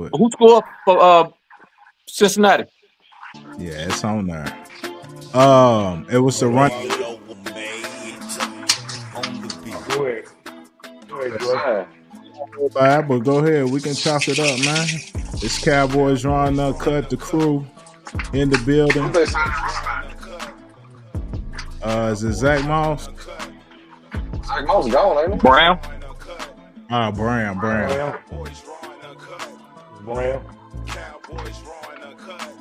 it. Who scored for Cincinnati? Yeah, it's on there. It was the run. Go ahead. Bro. Bad, but go ahead. We can chop it up, man. It's Cowboys Ron Cut the crew in the building. Is it Zach Moss? Zach Moss gone, ain't he? Brown. Brown.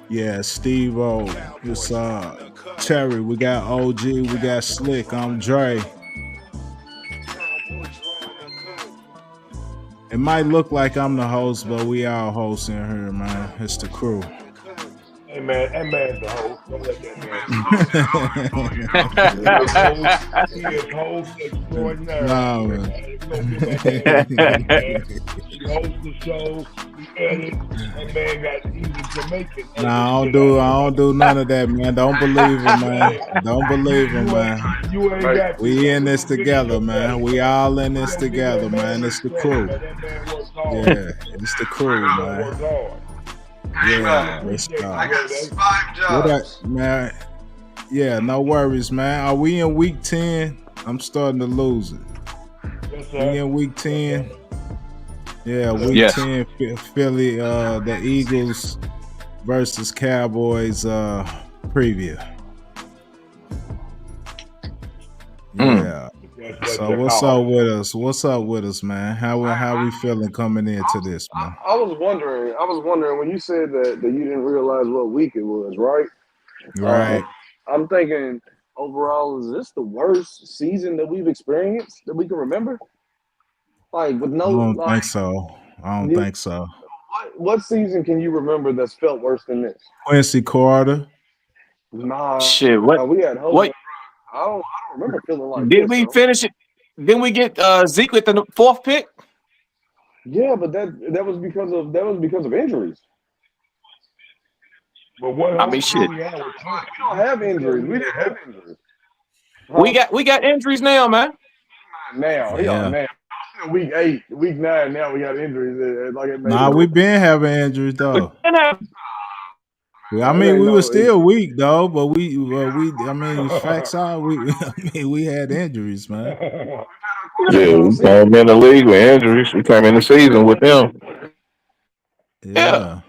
Yeah, Steve O. It's Terry. We got OG. We got Slick. I'm Dre. It might look like I'm the host, but we all hosts in here, man. It's the crew. Hey man, that man's the host. Don't let that man. He is host extraordinary. Nah, man. He hosts the show. He edits. That man he's Jamaican. Nah, I don't do none of that, man. Don't believe him, man. Don't believe him, man. We in this together, man. We all in this together, man. It's the crew. Yeah, it's the crew, man. Yeah, let's go. I got 5 jobs. Man. Yeah, no worries, man. Are we in week 10? I'm starting to lose it. Yes, we in week 10? Yeah, week 10, Philly, the Eagles versus Cowboys preview. Yeah. So what's up with us? What's up with us, man? How we feeling coming into this, man? I was wondering when you said that you didn't realize what week it was, right? Right. I'm thinking overall, is this the worst season that we've experienced that we can remember? Like with no, I don't think so. I don't think so. What season can you remember that's felt worse than this? Quincy Carter. Nah, shit. What? We had hope. What? I don't remember feeling like. Did we finish it? Didn't we get Zeke with the 4th pick? Yeah, but that was because of injuries. But what? I mean, shit. We don't have injuries. We didn't have injuries. We got injuries now, man. Now, now. Week 8, week 9. Now we got injuries. Nah, we been having injuries though. I mean, we were still weak though, but we. I mean, facts are we had injuries, man. Yeah, we came in the league with injuries. We came in the season with them. Yeah.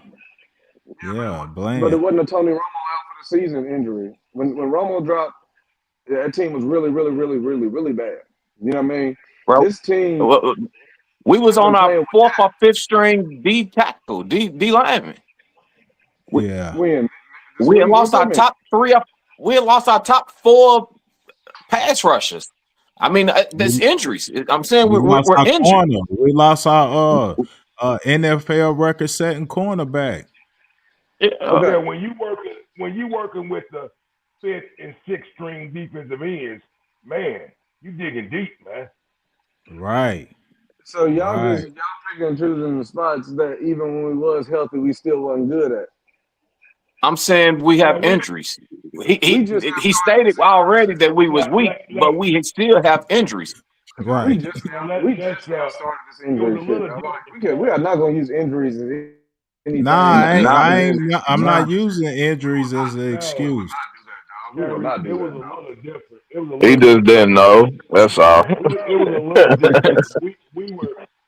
Blame. But it wasn't a Tony Romo out for the season injury. When Romo dropped, that team was really, really, really, really, really bad. You know what I mean? Bro, this team. We was on our 4th or 5th string D tackle, D lineman. We had lost our top 3. We had lost our top 4 pass rushers. I mean, there's injuries. I'm saying we're injured. Corner. We lost our NFL record-setting cornerback. Yeah. Okay, when you working with the 5th and 6th string defensive ends, man, you digging deep, man. Right. So y'all picking and choosing the spots that even when we was healthy, we still wasn't good at. I'm saying we have injuries. He stated already that we was weak, but we still have injuries. Right. We just started this injury shit. We are not going to use injuries as anything. I'm not using injuries as an excuse. We will not do that. It was a little different. He just didn't know. That's all. It was a little different.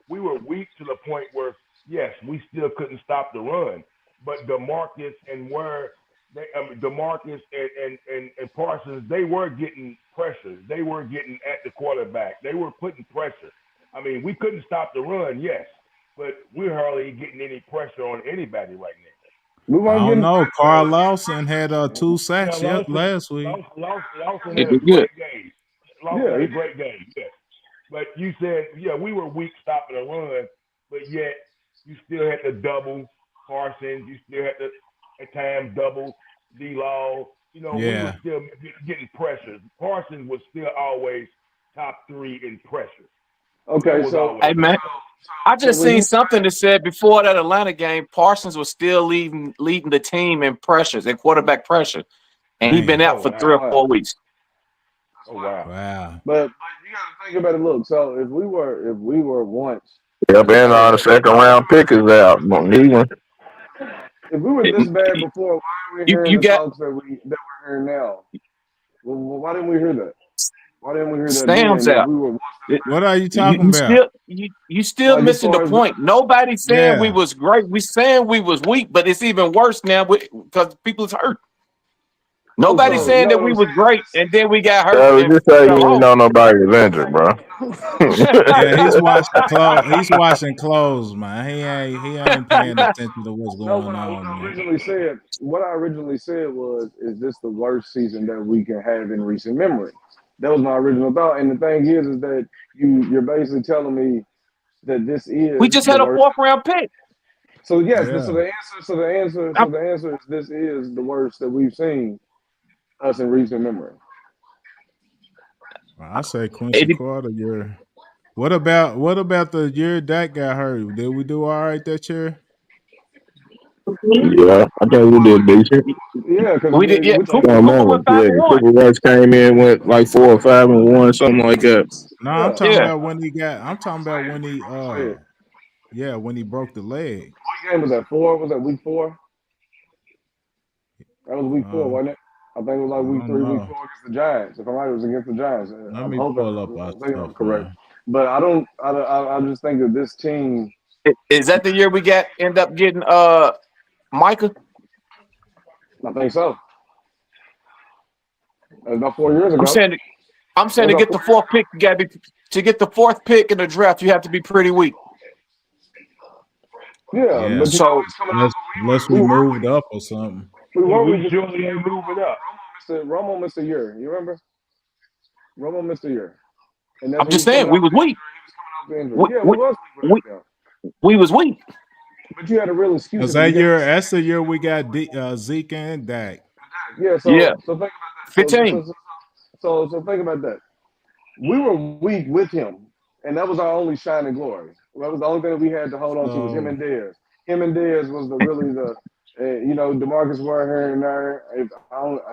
We were weak to the point where, yes, we still couldn't stop the run. But DeMarcus and DeMarcus and Parsons, they were getting pressure. They were getting at the quarterback. They were putting pressure. I mean, we couldn't stop the run, yes, but we're hardly getting any pressure on anybody right now. I don't know. Carl Lawson had 2 sacks last week. Lawson had a great game. Lawson had a great game, yes. But you said, we were weak stopping the run, but yet you still had to double Parsons. You still had to, at times, double D-Law. We were still getting pressure. Parsons was still always top 3 in pressure. Okay, so hey man, I just seen something that said before that Atlanta game, Parsons was still leading the team in pressures and quarterback pressure, and he'd been out for 3 or 4 weeks. Oh wow! But you got to think about it. Look, so if we were once Yep, and the second round pick is out. Need one. If we were this bad before, why are we hearing You the got talks that we're hearing now? Well, why didn't we hear that? Why didn't we hear that Sam's then? If out. we were once this What are you You, talking about? you still bad, like as missing the far as point. Nobody's saying we Yeah. was great. We saying we was weak, but it's even worse now because people's hurt. Nobody's so you saying know that what we I'm was saying? great and then we got hurt and Just say you fell ain't off. know nobody was injured, bro. Yeah, he's washing clothes. He's washing clothes, man. He ain't paying attention to what's No, going on, man. what I originally said was, is this the worst season that we can have in recent memory? That was my original thought. And the thing is that you're basically telling me that this We is just the had a worst. 4th round pick. So yes, Yeah. so the answer is this is the worst that we've seen us in recent memory. I say Quincy Carter year. What about the year Dak got hurt? Did we do all right that year? Yeah, I think we did decent. Yeah, because We did. Yeah, we I take don't Cooper know. went Yeah, 5-1. Cooper Rush came in, went like 4-5-1, something like that. No, I'm yeah. talking Yeah, about when he got. I'm talking about when he when he broke the leg. What game was that? 4? Was that week 4? That was week 4, Uh, wasn't it? I think it was I like week don't 3, week know. 4 against the Giants. If I'm right, it was against the Giants. Let I'm me hoping pull up our I'm thinking I'm stuff, correct. man. But I just think that this team, is that the year we end up getting Micah? I think so. That was about 4 years I'm ago. saying That was to about get 4 the years 4th pick, you got to get the 4th pick in the draft. You have to be pretty weak. ago. Yeah, Yeah. but you know So it's coming up. Unless we We were moved up or something. we were We weak. surely ain't moving up. Romo missed a year. You remember? Romo missed a year, and that's I'm when he just was coming saying off we was weak. the injury. We Yeah, we, we was weak we, without him. we was weak. But you had a real excuse Cause at the that beginning. year, that's the year we got Zeke and Dak. Yeah, Yeah, so think about that. 15. So think about that. We were weak with him, and that was our only shining glory. That was the only thing that we had to hold on to was him So and Dez. Him and Dez was DeMarcus were here and there.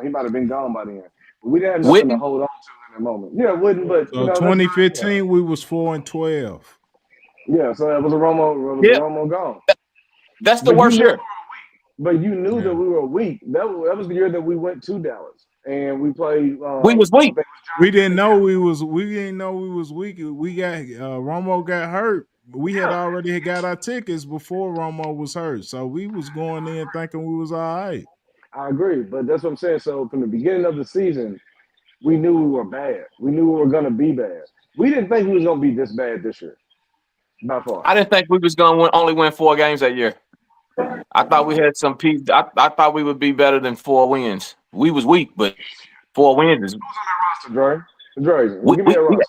He might have been gone by then. But we didn't have nothing to Witten. hold on to in that moment. Yeah, it wouldn't, but so that's 2015 we was 4-12. yeah. So that was a Yeah, Romo gone. that's the But you worst knew year. Yeah. that we were weak. That was the year that we went to Dallas and we played. We was I weak. think it We was didn't Johnny. know we was weak. We got Romo got hurt. We had already got our tickets before Romo was hurt. So we was going in thinking we was all right. I agree, but that's what I'm saying. So from the beginning of the season, we knew we were bad. We knew we were gonna be bad. We didn't think we was gonna be this bad this year, by far. I didn't think we was gonna only win 4 games that year. I thought we had some piece. I thought we would be better than 4 wins. We was weak, but 4 wins is Who's on that roster, Dre? we Give me we, that we, roster.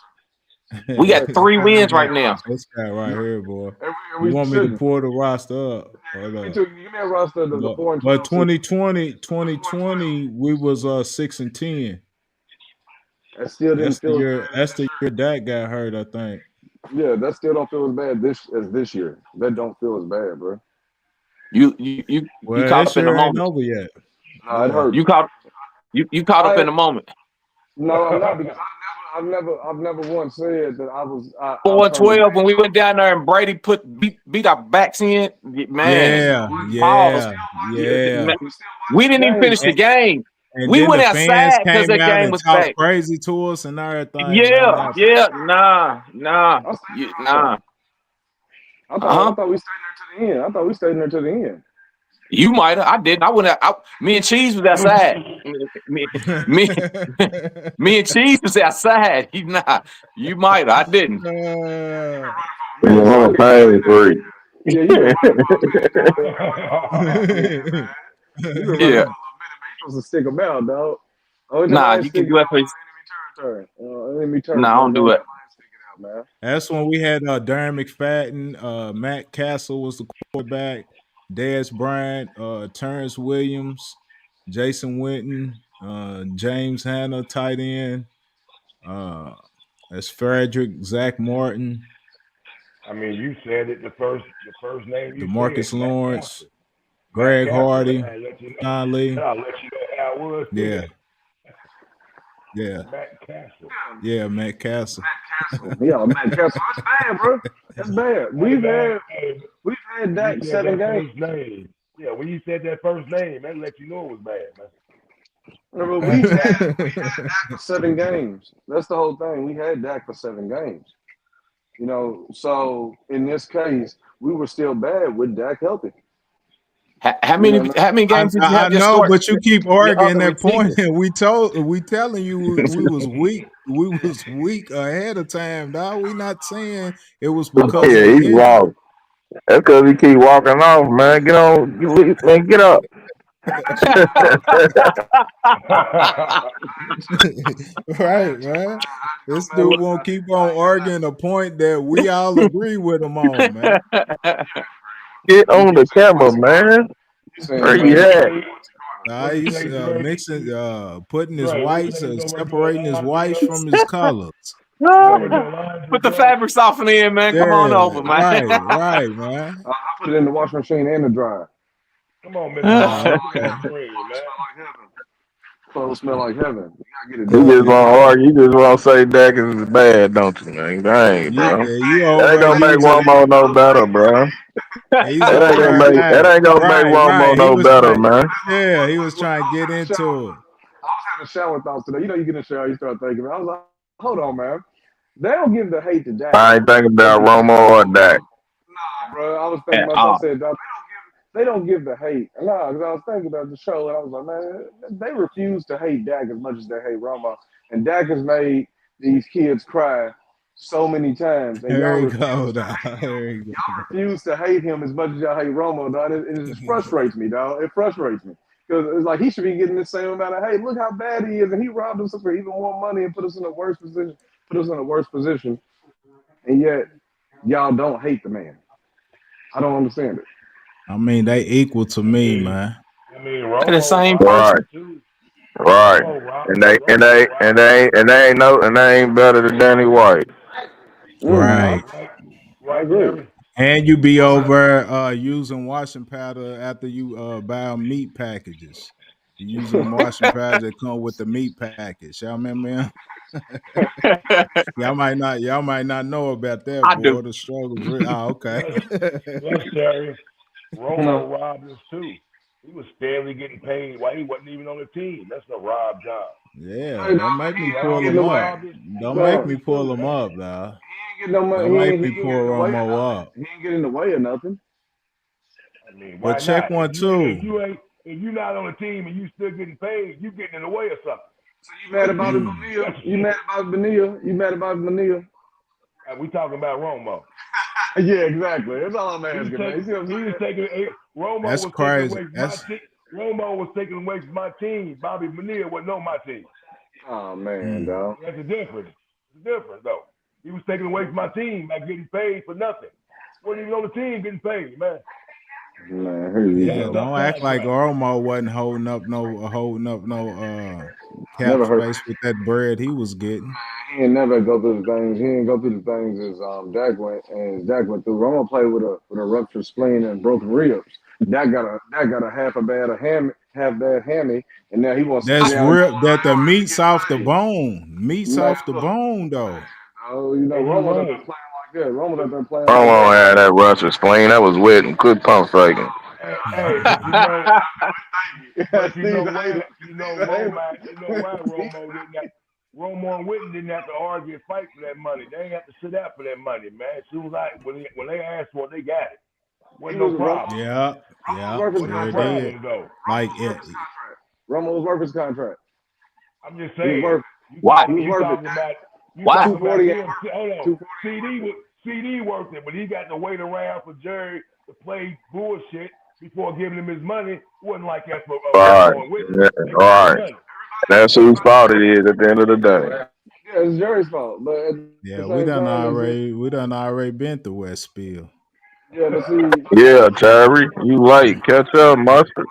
we got 3 wins right now. This guy right here, boy. And You we want me to shouldn't. pull the roster up? Hold Me up. too. Give me a roster of the 4 and But 12 season. 2020, we was 6-10. That still didn't feel as bad That's as the this year Dak got hurt, I think. year. Yeah, that still don't feel as bad as this year. That don't feel as bad, bro. You Well, caught this up in the year ain't moment. over yet. No, it Yeah. hurts. You caught up I in the moment. No, I'm not because I've never once said that I've turned the 4-12 when we went down there and Brady beat our backs in. Man, pause. Yeah. We didn't even finish the game. And We then went the fans outside because came that out game and was talked back. crazy to us and everything, man. Yeah, nah. I thought we stayed there to the end. I thought we stayed there to the end. You might have. I didn't. I went out. Me and Cheese was outside. Me and Cheese was outside. You might have. I didn't. I'm a pain freak. Yeah, you've been running for a minute. You've been running for a little minute, man. Yeah. You're supposed to stick them out, dog. Only time Nah, I ain't you can sticking do out it for. enemy territory. Enemy Nah, I turf. don't That's the do only it. time I ain't sticking out, man. That's when we had Darren McFadden, Matt Castle was the quarterback, Dez Bryant, Terrence Williams, Jason Witten, James Hanna, tight end. That's Frederick, Zach Martin. I mean, you said it. The first name you DeMarcus said, Matt Lawrence, Castle. Greg Matt Castle. Hardy, I'll let you know. Sean Lee. I'll let you know how it was. Yeah. Yeah. Matt Castle. Yeah, Matt Castle. Cancel. Yeah, man, cancel. That's bad, bro. That's bad. We've had Dak 7 games. Name. Yeah, when you said that first name, that let you know it was bad, man. Remember, we had Dak for 7 games. That's the whole thing. We had Dak for 7 games. You know, so in this case, we were still bad with Dak healthy. How many games did you have? I know, but you keep arguing that point, and we telling you we was weak. We was weak ahead of time, dog. We not saying it was because of the he's injury. wrong. That's because he keep walking off, man. Get on, man, get up. Right, man. This dude won't keep on arguing a point that we all agree with him on, man. Get on the camera, man. Where you at? He's mixing, putting his whites, separating his whites from his colors. Put the fabrics off in the end, man. Come on over, man. Right, man. I put it in the washing machine and the dryer. Come on, Mr. Clothes smell like heaven. You gotta get it You done. just want to argue. You just want to say Dak is bad, don't you, man? Dang, bro. That ain't gonna make Romo no better, bro. That ain't gonna make Romo no better, man. Yeah, he was trying to get into it. I was having shower thoughts today. You know, you get in the shower, you start thinking. I was like, hold on, man. They don't give the hate to Dak. I ain't thinking about Romo or Dak. Nah, bro. I was thinking about that. I said, dog, they don't give the hate. Nah, because I was thinking about the show, and I was like, man, they refuse to hate Dak as much as they hate Romo. And Dak has made these kids cry so many times. And y'all refuse to hate him as much as y'all hate Romo, dog. It just frustrates me, dog. It frustrates me. Because it's like he should be getting the same amount of hate. Look how bad he is, and he robbed us for even more money and put us in a worse position. And yet, y'all don't hate the man. I don't understand it. I mean, they equal to me, man. I mean, Romo, the same person. Right. And they ain't better than Danny White. Right. I agree. And you be over using washing powder after you buy meat packages. You using washing powder that come with the meat package. Y'all remember him? y'all might not know about that. I boy. do. The struggle's real. Oh, okay. Yes, Terry. Romo robbed us too. He was barely getting paid while he wasn't even on the team. That's a rob job. Yeah, don't make me pull him up. Don't make me pull him up, dog. He ain't getting no money. Don't make me pull Romo up. He ain't getting in the way of nothing. I mean, but check one too. If you're not on the team and you still getting paid, you getting in the way of something. So you mad about Bonilla? You mad about Bonilla? You mad about Bonilla? We talking about Romo. Yeah, exactly. That's all I'm asking. Romo was taking away from my team. Bobby Bonilla wasn't on my team. Oh man, dog. That's the difference. It's different though. He was taking away from my team by getting paid for nothing. Wasn't even on the team getting paid, man. Man, don't act like Romo wasn't holding up no cap space with that bread he was getting. He ain't never go through the things. He ain't go through the things as Dak went through. Romo played with a ruptured spleen and broken ribs. Dak got a half bad hammy, and now he wants. That's real. That the meat's off the bone. Meat's off the bone, though. Oh, you know, Romo done been playing like that. Romo done been playing. Romo had that ruptured spleen. That was wet and good pump faking. Hey, but you know why Romo and Whitten didn't have to argue and fight for that money. They ain't have to sit out for that money, man. As soon as when they asked for it, they got it. Wasn't no problem. Yeah. Like it. Romo was worth his contract. I'm just saying. Why? Why? CD worked it, but he got to wait around for Jerry to play bullshit before giving him his money. It wasn't like that for right. That's whose fault it is at the end of the day. Yeah, it's Jerry's fault. But we done already been through Westfield. Yeah, but see. Yeah, Terry, you late. Catch up, mustard.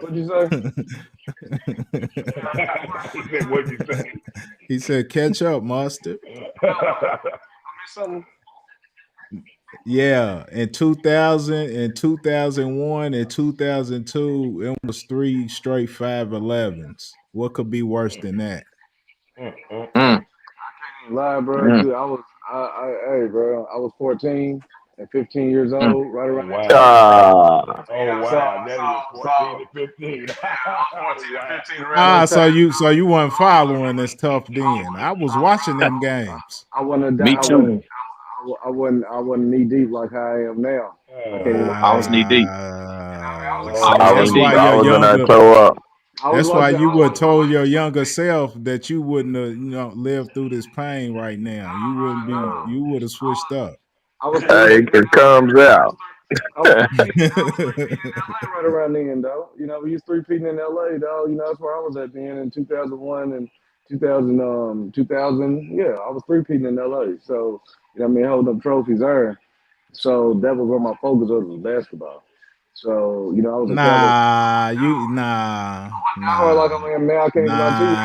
What'd you say? What'd you say? He said, "Catch up, mustard." I missed something. Yeah, in 2000, in 2001, and 2002, it was 3 straight 511s. What could be worse than that? Lie, bro. Dude, hey, bro, I was 14 and 15 years old, right around that time. Oh wow! Nelly was 14 to 15. I was 14 and 15 around that So time. you weren't following this tough then. I was watching them games. I wasn't. Me too. I wasn't knee deep like how I am now. I can't even. I was knee deep. See, I was knee that's why deep. I you're was in that younger. toe up. That's why you would told your younger self that you wouldn't have, lived through this pain right now. You wouldn't be. You would have switched up. I was Hey, it comes out. I was 3P in LA right around then, though. We was 3P in LA, though. That's where I was at then in 2001 and 2000. Yeah, I was 3P in LA. So, holding up trophies there. So that was where my focus was basketball. So, I was a Cowboys. Like I am now, I can't even lie to you.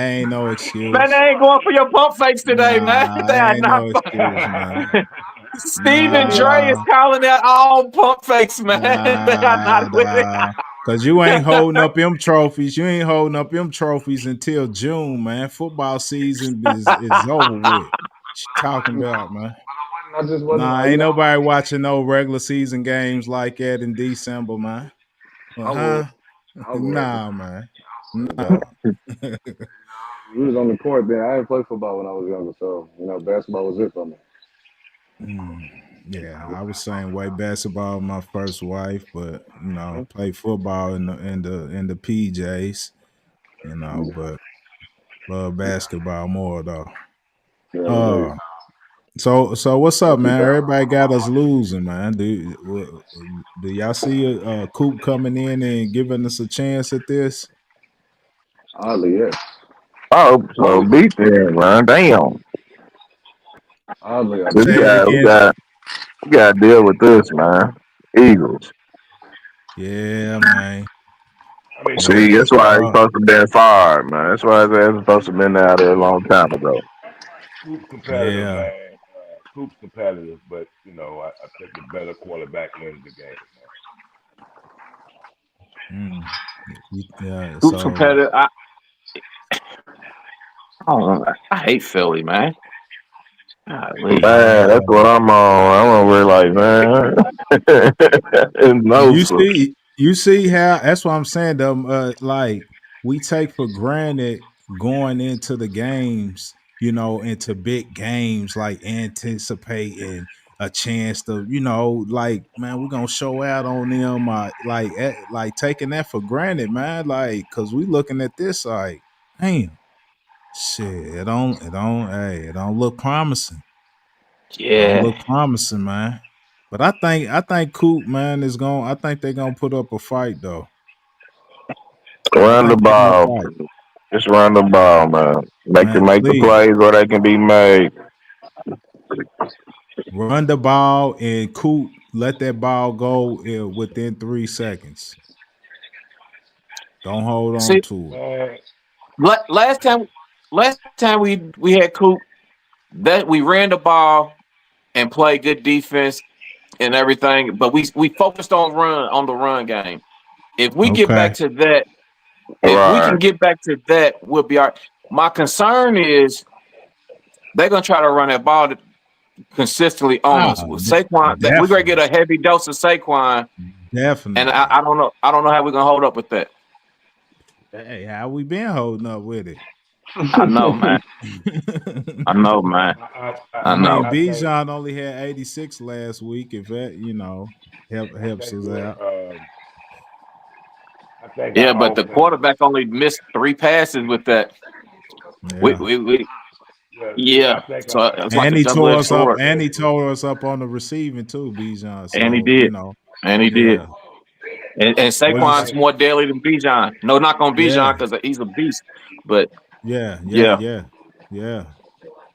Ain't no excuse. Man, they ain't going for your pump fakes today, man. They are Ain't not. no excuse, man. Steven Dre is calling out all pump fakes, man. They are not with it. Cause you ain't holding up them trophies. You ain't holding up them trophies until June, man. Football season is over with. What you talking about, man? I just wasn't. Ain't nobody watching no regular season games like that in December, man. I Nah, man. Nah. We was on the court then. I didn't play football when I was younger, so basketball was it for me. Yeah, I was saying way basketball my first wife, but play football in the PJs, but love basketball more though. So what's up, man? Everybody got us losing, man. Do y'all see Coop coming in and giving us a chance at this? Oddly, yes. Oh, so beat them, man. Damn. Oddly, I Say it again. We got to deal with this, man. Eagles. Yeah, man. See, that's why he's supposed to be fired, man. That's why his ass is supposed to have been out there a long time ago. Coop's competitive, man. Coop's competitive, but I think the better quarterback wins the game, man. Yeah, Coop's competitive. I don't know. I hate Philly, man. Man, that's what I'm on. I'm over like, man. You see how that's what I'm saying. Like we take for granted going into the games, into big games, like anticipating a chance to, like, man, we're gonna show out on them, like taking that for granted, man. Like, cause we looking at this like, damn, shit, it don't look promising. Yeah. Don't look promising, man. But I think Coop, man, I think they're gonna put up a fight though. Run the ball. Just run the ball, man. Make the plays where they can be made. Run the ball and Coop let that ball go within 3 seconds. Don't hold on to it. Last time we had Coop, that we ran the ball and played good defense and everything, but we focused on the run game. If we get back to that, if we can get back to that, we'll be all right. My concern is they're gonna try to run that ball consistently on us. Saquon, we're gonna get a heavy dose of Saquon. Definitely. And I don't know how we're gonna hold up with that. Hey, how we been holding up with it? I know, man. I know, man. I mean, Bijan only had 86 last week. If that, helps us out. Yeah, but the quarterback only missed 3 passes with that. Yeah. So it's like he tore us up, and he tore us up on the receiving too, Bijan. So, and he did. And he did. And Saquon's more deadly than Bijan. No knock on Bijan because he's a beast. But yeah.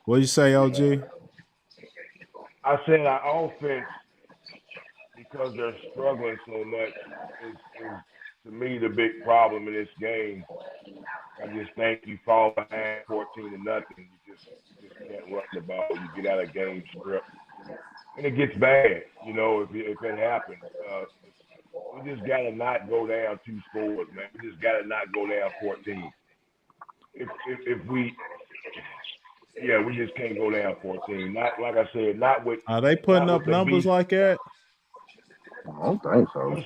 What you say, OG? I said our offense, because they're struggling so much, is to me the big problem in this game. I just think you fall behind 14-0. You just can't run the ball. You get out of game script, and it gets bad. If it happens, we just gotta not go down 2 scores, man. We just gotta not go down 14. If Yeah, we just can't go down 14. Not like I said, not with. Are they putting up numbers like that? I don't think so.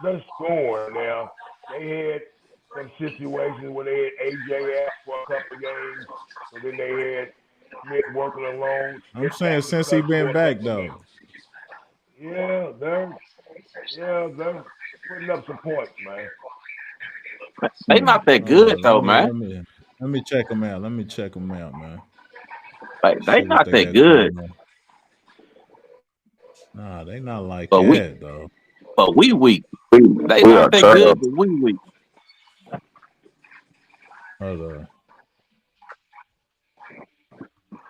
They're scoring now. They had some situations where they had AJ out for a couple of games, so then they had Smith working alone. I'm saying since he been back though. Yeah, they're putting up some points, man. They not that good though, man. Let me check them out. Man. Like they not that good. Nah, they not like that though. But we weak. They not that good, but we weak. Hold on.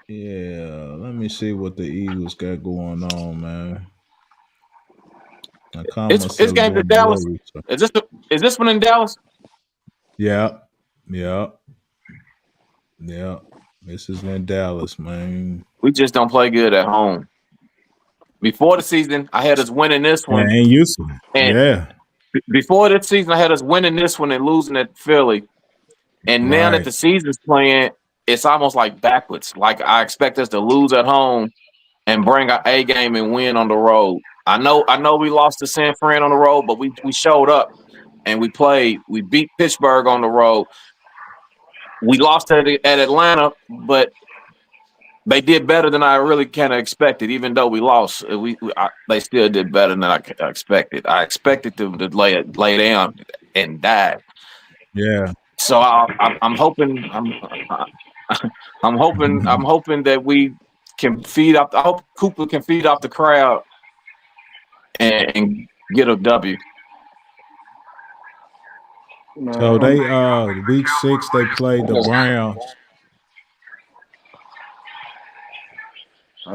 Yeah, let me see what the Eagles got going on, man. It's game to Dallas. Is this one in Dallas? Yeah. This is in Dallas, man. We just don't play good at home. Before the season, I had us winning this one. I ain't used to it. Yeah. Before this season, I had us winning this one and losing at Philly. And now that the season's playing, it's almost like backwards. Like I expect us to lose at home and bring our A game and win on the road. I know we lost to San Fran on the road, but we showed up and we played. We beat Pittsburgh on the road. We lost at Atlanta, but they did better than I really kind of expected. Even though we lost, they still did better than I expected. I expected them to lay down and die. Yeah. So I'm hoping that we can feed up. I hope Cooper can feed off the crowd and get a W. So they week 6 they played the Browns.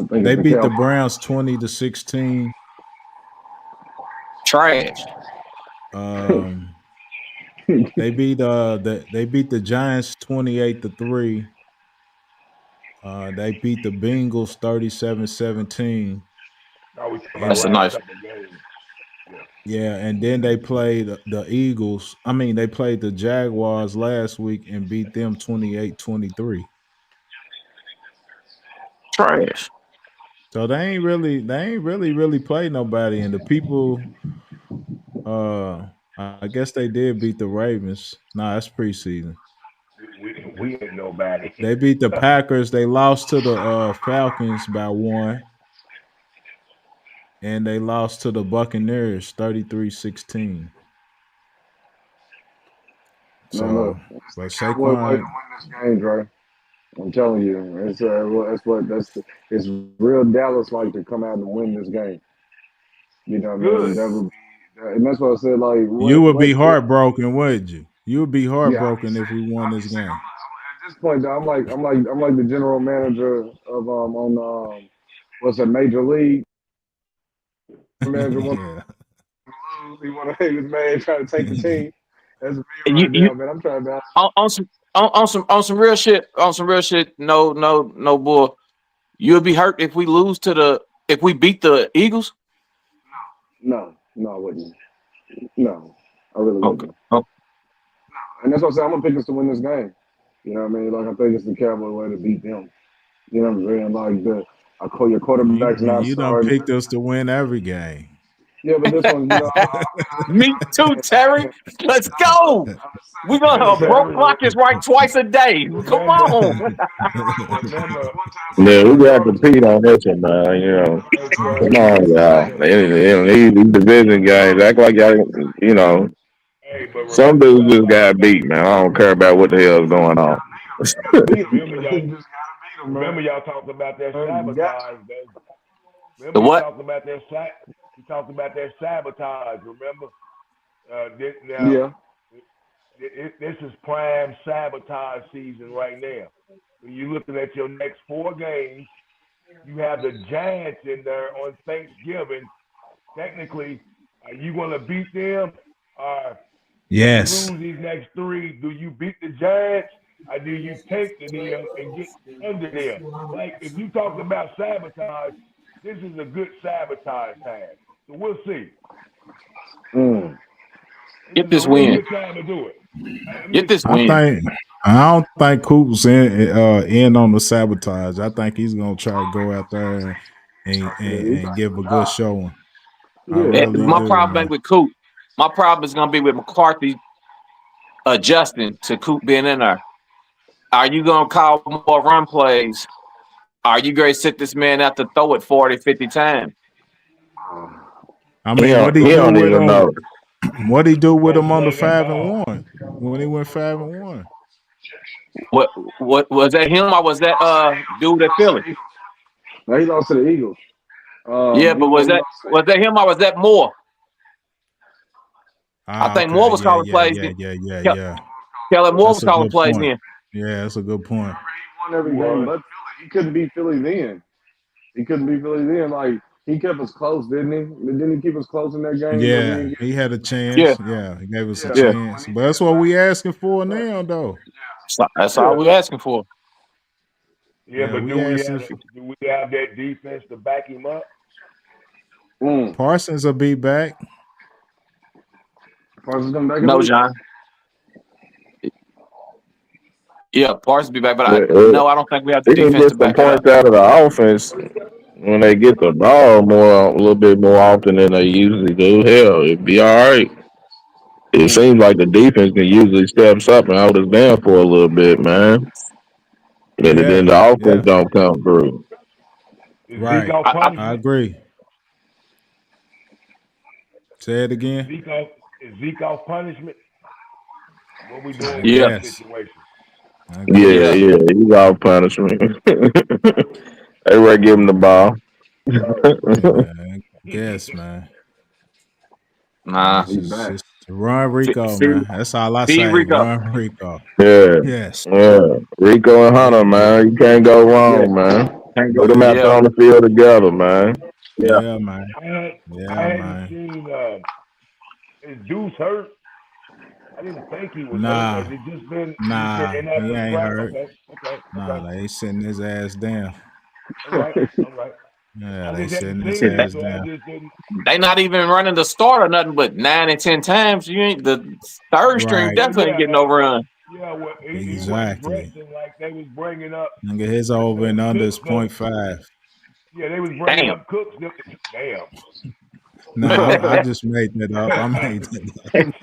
They beat the Browns 20-16. Trash. They beat the Giants 28-3. They beat the Bengals 37-17. That's a nice. Yeah, and then they played the Eagles. I mean, they played the Jaguars last week and beat them 28-23. Trash. So they ain't really played nobody, and the people. I guess they did beat the Ravens. Nah, that's preseason. We ain't nobody. They beat the Packers. They lost to the Falcons by 1. And they lost to the Buccaneers 33-16. So, but Saquon win this game, Dre. I'm telling you, it's real Dallas like to come out and win this game. You know what I mean? And that's what I said. Like you would be heartbroken, wouldn't you? You would be heartbroken if we won this game. At this point, though, I'm like the general manager of on what's that, Major League. Manager he want to his man trying to take the team. That's me right now, man. I'm trying to on some real shit. On some real shit. No bull. You'll be hurt if we beat the Eagles. No, I wouldn't. No, I really wouldn't. No, and that's what I said. I'm gonna pick us to win this game. You know what I mean? Like I think it's the Cowboy way to beat them. You know what I'm saying? Like I call your quarterback's not starting. You done picked us to win every game. Yeah, but this one, me too, Terry. Let's go. We're gonna broke clock is right twice a day. Come on. Yeah, we got to compete on this one, man. You know, come on, y'all. These division games act like y'all. You know, some dudes just got beat, man. I don't care about what the hell's going on. Remember y'all talked about that sabotage, man. The what? You talked about that sabotage. Remember? This is prime sabotage season right now. When you're looking at your next 4 games, you have the Giants in there on Thanksgiving. Technically, are you going to beat them? Yes. You lose these next 3. Do you beat the Giants? Or do you take them and get under them? Like, if you talk about sabotage, this is a good sabotage time. So we'll see. Get this win. Good time to do it. Get this win. I don't think Coop's in on the sabotage. I think he's gonna try to go out there and give a good showing. I really My do, problem man. ain't with Coop. My problem is going to be with McCarthy adjusting to Coop being in there. Are you going to call more run plays? Are you going to sit this man out to throw it 40, 50 times? I mean, what he do don't with even him? know. What he do with him on the 5-1 when he went 5-1? What was that him or was that dude at Philly? No, he lost to the Eagles. Yeah, but was that him or was that Moore? I think Moore was calling plays. Yeah. Kellen Moore That's was a calling good plays point. in. Yeah, that's a good point. He won every game but Philly. He couldn't beat Philly then. Like, he kept us close, didn't he? Didn't he keep us close in that game? Yeah, he had a chance. Yeah. Yeah, he gave us a Yeah. chance. But that's what we asking for now, though. That's all we're asking for. Yeah, but do we have that defense to back him up? Parsons will be back. Parsons coming back? No, John. Yeah, Parsons will be back, but I don't think we have the They can defense get to some back it up. points out of the offense when they get the ball a little bit more often than they usually do. Hell, it'd be all right. It seems like the defense can usually steps up and hold us down for a little bit, man. And then the offense don't come through. Right. I agree. Say it again. Is Zeke off punishment? What we doing with Yeah. that situation? Yeah, he's off punishment. They ready to give him the ball. I guess, man. Nah. Just run Rico, man. That's all I say. Rico. Run Rico. Yeah. Yes. Yeah. Rico and Hunter, man. You can't go wrong, man. Put them out there on the field together, man. Yeah, man. I hadn't seen is Deuce hurt? I didn't think he was hurt. Has it just been he ain't hurt. Okay. They sitting his ass down. All right. Yeah, they sitting his ass down. They not even running the start or nothing but 9 and 10 times. You ain't the third string definitely ain't getting no run. Yeah, well, exactly. Like they was bringing up. Nigga, his over and under is 0.5. Yeah, they was bringing up Cooks. Damn. No, I just made that up. I made that up.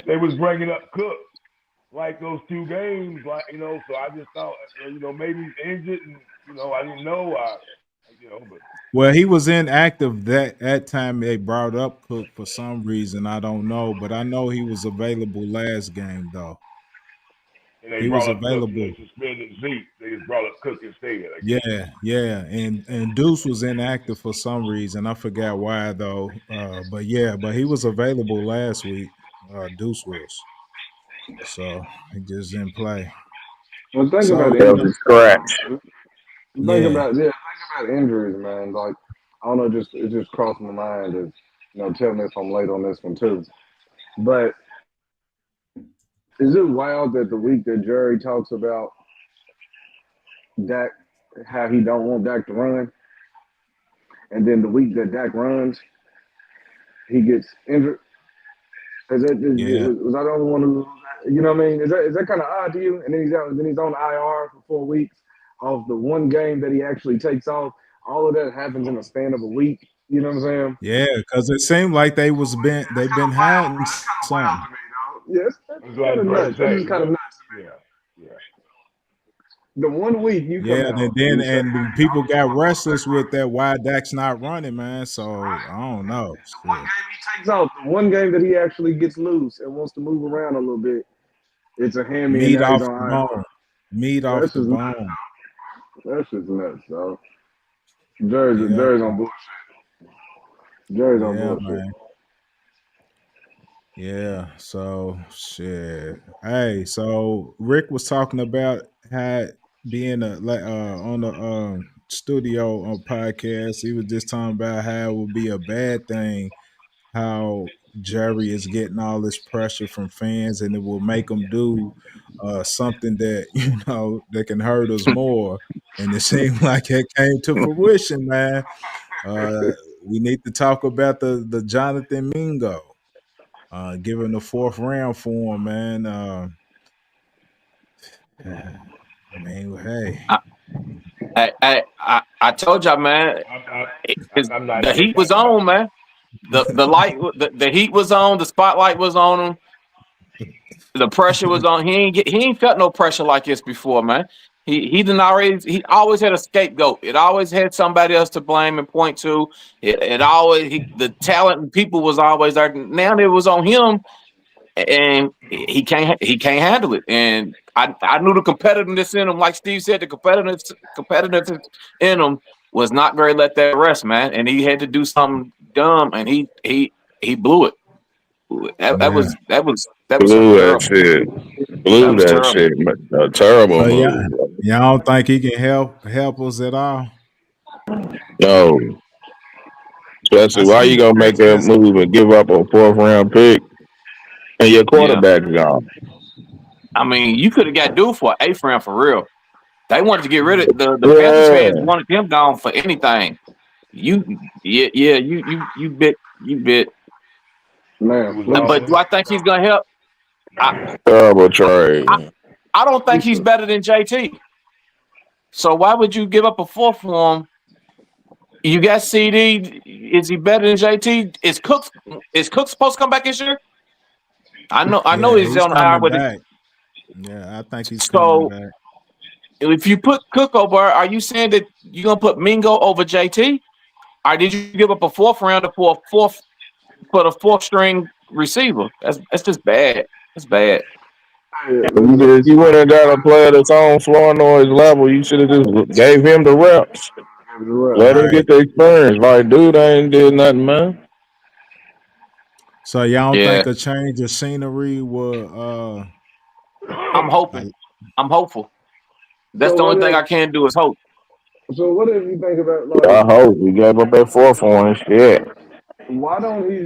They was bringing up Cook like those 2 games, like So I just thought, maybe he's injured, and I didn't know. But. Well, he was inactive that time. They brought up Cook for some reason. I don't know, but I know he was available last game though. And he was available. They suspended Zeke. They just brought up Cook instead. Yeah, and Deuce was inactive for some reason. I forgot why though. But he was available last week. Deuce was, so he just didn't play. Well, think about injuries. Scratch. Think about injuries, man. Like, I don't know, it just crossed my mind. Tell me if I'm late on this one too. But is it wild that the week that Jerry talks about Dak, how he don't want Dak to run, and then the week that Dak runs, he gets injured? Was I the only one who, you know what I mean? Is that kind of odd to you? And then he's on IR for 4 weeks off the one game that he actually takes off. All of that happens in a span of a week. You know what I'm saying? Yeah, because it seemed like they've been hiding something. Yes, that's kind of nuts. That is kind of nuts. Yeah. The 1 week you come out. And people got restless with that. Why Dak's not running, man? So I don't know. The one game he takes off, the one game that he actually gets loose and wants to move around a little bit, it's a hammy. Meat off the bone. Meat off the bone. That's just nuts, dog. Jerry's on bullshit. Jerry's on bullshit. Man. Yeah, so shit. Hey, so Rick was talking about how being on the studio on podcast. He was just talking about how it would be a bad thing how Jerry is getting all this pressure from fans, and it will make them do something that that can hurt us more. And it seemed like it came to fruition, man. We need to talk about the Jonathan Mingo. Giving the 4th round for him, man. Man, hey. I told y'all, man. I'm not The just heat was talking about. on, man. The light, the heat was on. The spotlight was on him. The pressure was on. He ain't felt no pressure like this before, man. He always had a scapegoat. It always had somebody else to blame and point to. The talent and people was always there. Now it was on him, and he can't handle it. And I knew the competitiveness in him, like Steve said, the competitiveness in him was not going to let that rest, man. And he had to do something dumb, and he blew it. That was Blew that terrible. shit. That Blew was that terrible. shit. A terrible So yeah, move. y'all don't think he can help us at all? No. I Especially why seen you the gonna make text that message. move and give up a 4th round pick and your Yeah, quarterback's gone? I mean, you could have got dude for an A round for real. They wanted to get rid of the Panthers fans Yeah. wanted him gone for anything. You bit. He Man, was flip But long do winded. I think he's gonna help? I Terrible I, trade. I don't think he's listen. better than JT. So why would you give up a fourth for him? You got CD. Is he better than JT? Is Cook supposed to come back this year? I know Yeah, he's he's on the IR coming with it. back. Yeah, I think he's coming So back. if you put Cook over, are you saying that you're gonna put Mingo over JT? Or did you give up a fourth rounder for the fourth string receiver? That's just bad. That's bad. Hey, listen. If you went and got a player that's on Flournoy's level, you should have just gave him the reps. Give it a rest. Let him Right. get the experience. Like, dude, I ain't did nothing, man. So y'all don't Yeah, think a change of scenery will I'm uh, hoping. I'm hopeful. That's So the what only thing if? I can do is hope. So what if you think about I like, hope he gave up that 4th one. Shit. why don't he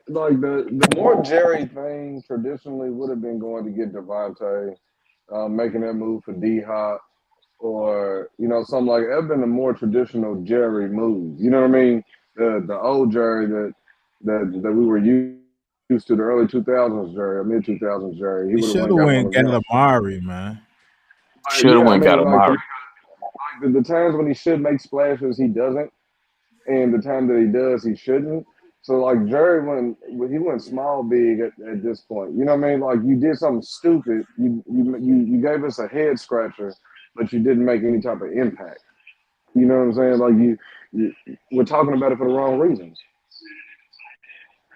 like the more Jerry thing traditionally would have been going to get Devontae, making that move for D Hop, or something like that. Been a more traditional Jerry move. You know what I mean? The old Jerry that we were used to, the early 2000s Jerry, or mid 2000s Jerry. He he would have should went have and got went one and of them. got Amari, man. Should have Yeah, I went and got mean, like Amari. the times when he should make splashes, he doesn't, and the time that he does, he shouldn't. So like Jerry, when he went small big at this point, you know what I mean? Like you did something stupid, you gave us a head scratcher, but you didn't make any type of impact. You know what I'm saying? Like you we're talking about it for the wrong reasons.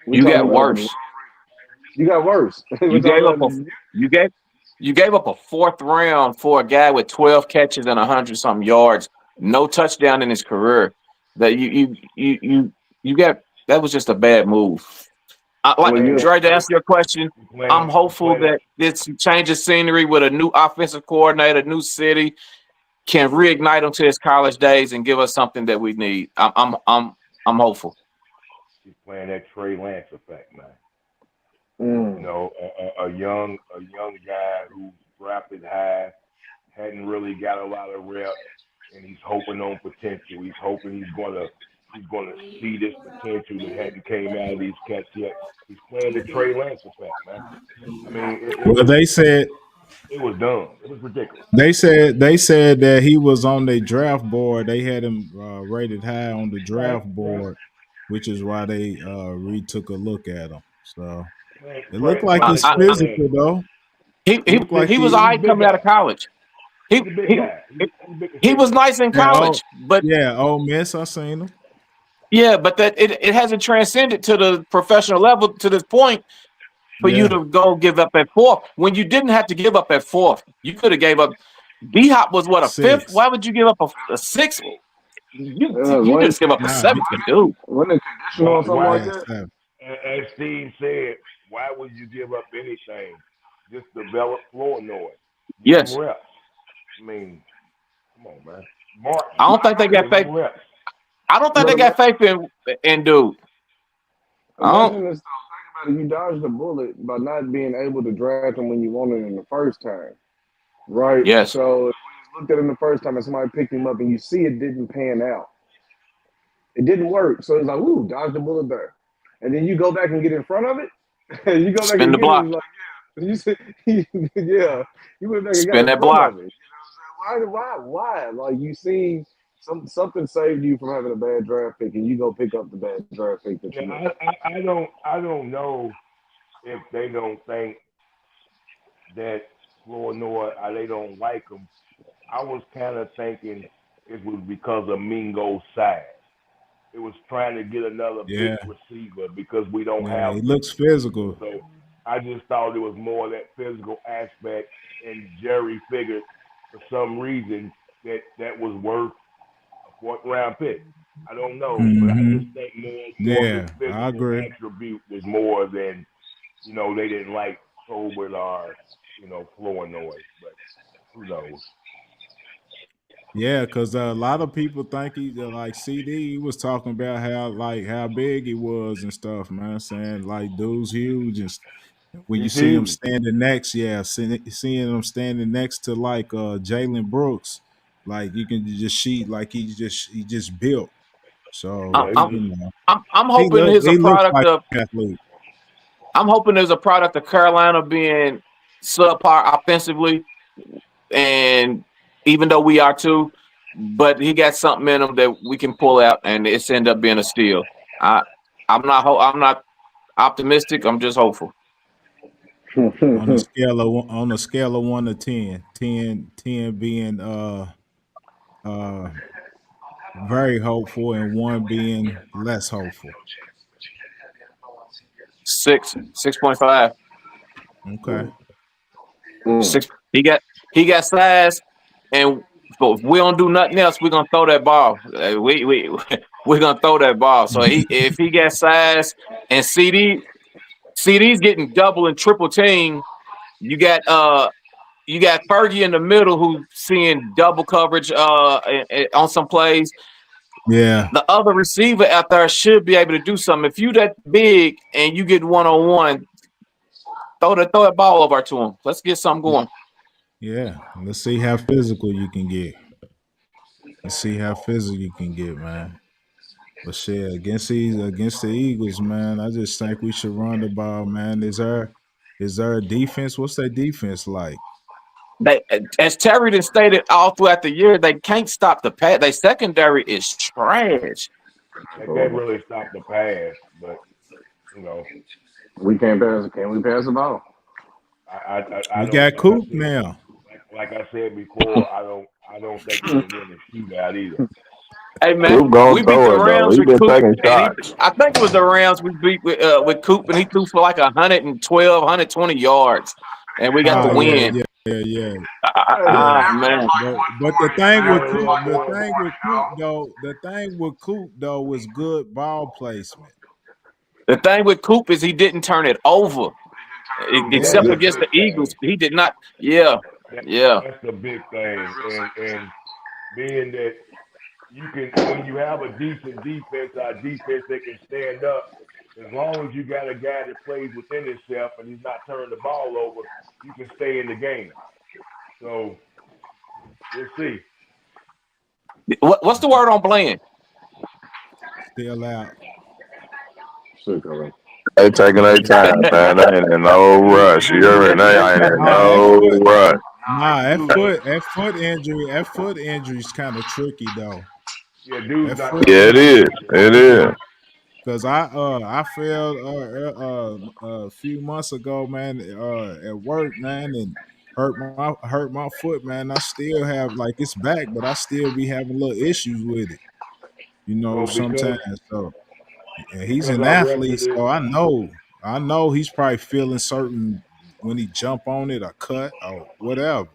We're You talking got about it for the worse. wrong. You got worse. We're You talking gave up a about you gave you gave up a fourth round for a guy with 12 catches and 100 something yards, no touchdown in his career. That you got that was just a bad move. well, Like you playing Dre, to answer your question, I'm you hopeful playing that this change of scenery with a new offensive coordinator, new city, can reignite him to his college days and give us something that we need. I'm hopeful. he's playing that Trey Lance effect, man. You mm, know, a young guy who's drafted high, hadn't really got a lot of reps, and he's hoping on potential. He's hoping he's gonna see this potential that hadn't came out of these cats yet. He's playing the Trey Lance effect, man. I mean, it Well, was they said it was dumb. It was ridiculous. they said that he was on their draft board. They had him rated high on the Right, draft right. board, which is why they retook a look at him. So it looked like Playing I, the he's I, Trey Lance. physical though. he, It looked like he was he all He's a right big coming out of guy. college. He He's a big he guy. He's a big he was contributor. nice in yeah, oh college, but yeah, Ole Miss. I seen him. yeah, but that it hasn't transcended to the professional level to this point for you Yeah, to go give up at fourth when you didn't have to give up at fourth. You could have gave up. D Hop was what, a fifth? six. Why would you give up a sixth? You when just give up a Nah, seventh for dude. when it conditional Why? or something Why? like yeah, that. seven. As Steve said, why would you give up anything? Just develop floor noise. Give him Yes, reps. I mean, come on, man. Martin, I don't think they got give faith. him reps. I don't think But they got faith in dude. I don't. imagine this though. Think about it. You dodged a bullet by not being able to draft him when you wanted him the first time, right? Yes, So if you looked at him the first time and somebody picked him up and you see it didn't pan out, it didn't work. So it's like, ooh, dodged a bullet there. And then you go back and get in front of it. You go back spin and the get it. block. It's like, You said, yeah, you went back and got Spin in that front block. of it. Why? Like you see something saved you from having a bad draft pick, and you go pick up the bad draft pick that you made. I don't know if they don't think that Flournoy, they don't like him. I was kind of thinking it was because of Mingo's size. It was trying to get another big Yeah, receiver because we don't yeah. He have big looks receivers. physical. So I just thought it was more of that physical aspect, and Jerry figured for some reason that was worth a fourth round pick. I don't know, but I just think more of his Yeah, I physical agree. attribute was more than they didn't like Tolbert or Flournoy, but who knows? Yeah, because a lot of people think he like CD. He was talking about how big he was and stuff, man. Saying like dude's huge, and when you He's see him huge. standing next, yeah, seeing him standing next to like Jalen Brooks, like you can just see like he just built. So I'm Yeah, I'm he's I'm hoping he's a he looks product like of. an athlete. I'm hoping there's a product of Carolina being subpar offensively, and even though we are too, but he got something in him that we can pull out, and it's end up being a steal. I I'm not optimistic. I'm just hopeful. On a scale of 1 to 10, 10 being uh very hopeful and 1 being less hopeful. 6.5. Okay. Mm. Six. He got size, and if we don't do nothing else, we're gonna throw that ball. We're gonna throw that ball. So if he got size and CD's getting double and triple team. You got you got Fergie in the middle who's seeing double coverage on some plays. Yeah. The other receiver out there should be able to do something. If you that big and you get 1-on-1, throw that ball over to him. Let's get something going. Yeah. Let's see how physical you can get. Let's see how physical you can get, man. But shit, against the Eagles, man, I just think we should run the ball, man. Is there a defense? What's that defense like? They, as Terry done stated all throughout the year, they can't stop the pass. Their secondary is trash. they can't really stop the pass, but you know, We can't pass. Can we pass the ball? I We don't got like I Coop said now. like I said before, I don't think we can win a shootout either. Hey man, Coop gonna we beat the throw it though. Rams He with been Coop, taking and shots. I think it was the Rams we beat with Coop, and he threw for like 112, 120 yards, and we got the Oh yeah, win. yeah, yeah, yeah, yeah. Man, But the He thing with only Coop, runs one was good ball placement. the thing with Coop is he didn't turn it over, Yeah, except Yeah, that's the against the big Eagles. thing. He did not. Yeah, That, yeah. that's the big thing, and being that you can when you have a decent defense, our defense that can stand up. As long as you got a guy that plays within himself and he's not turning the ball over, you can stay in the game. So we'll see. What's the word on Bland? still out. Sick of it. They taking their time, man. They ain't in no rush. You heard me? They ain't in Nah, that no foot. rush. Nah, Dude, that foot injury is kind of tricky though. yeah, dude's That not foot coming Yeah, it back. is. It is. Because I fell a few months ago, man, at work, man, and hurt my foot, man. I still have like it's back, but I still be having little issues with it, So sometimes. So and he's because an our athlete, record is so I know he's probably feeling certain when he jump on it or cut or whatever.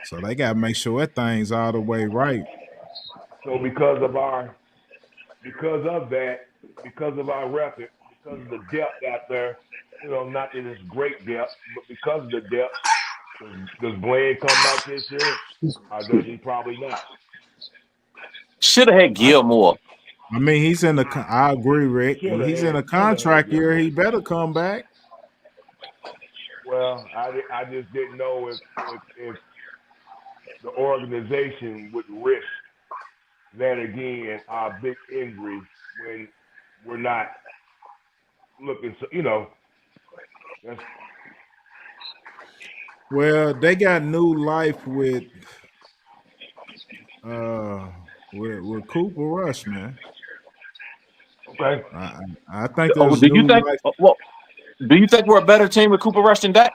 So they gotta make sure that thing's all the way right. so because of that, because of our record, because of the depth out there, not that it's great depth, but because of the depth, does Blaine come back this year? Or does he probably not? Should have had I Gilmore. I mean, I agree, Rick. He's in a Should have had contract year. Gilmore. He better come back. Well, I just didn't know if the organization would risk that again, our big injury when we're not looking. So that's Well, they got new life with Cooper Rush, man. Okay. I think Oh, there's do you new think? life. Well, do you think we're a better team with Cooper Rush than Dak?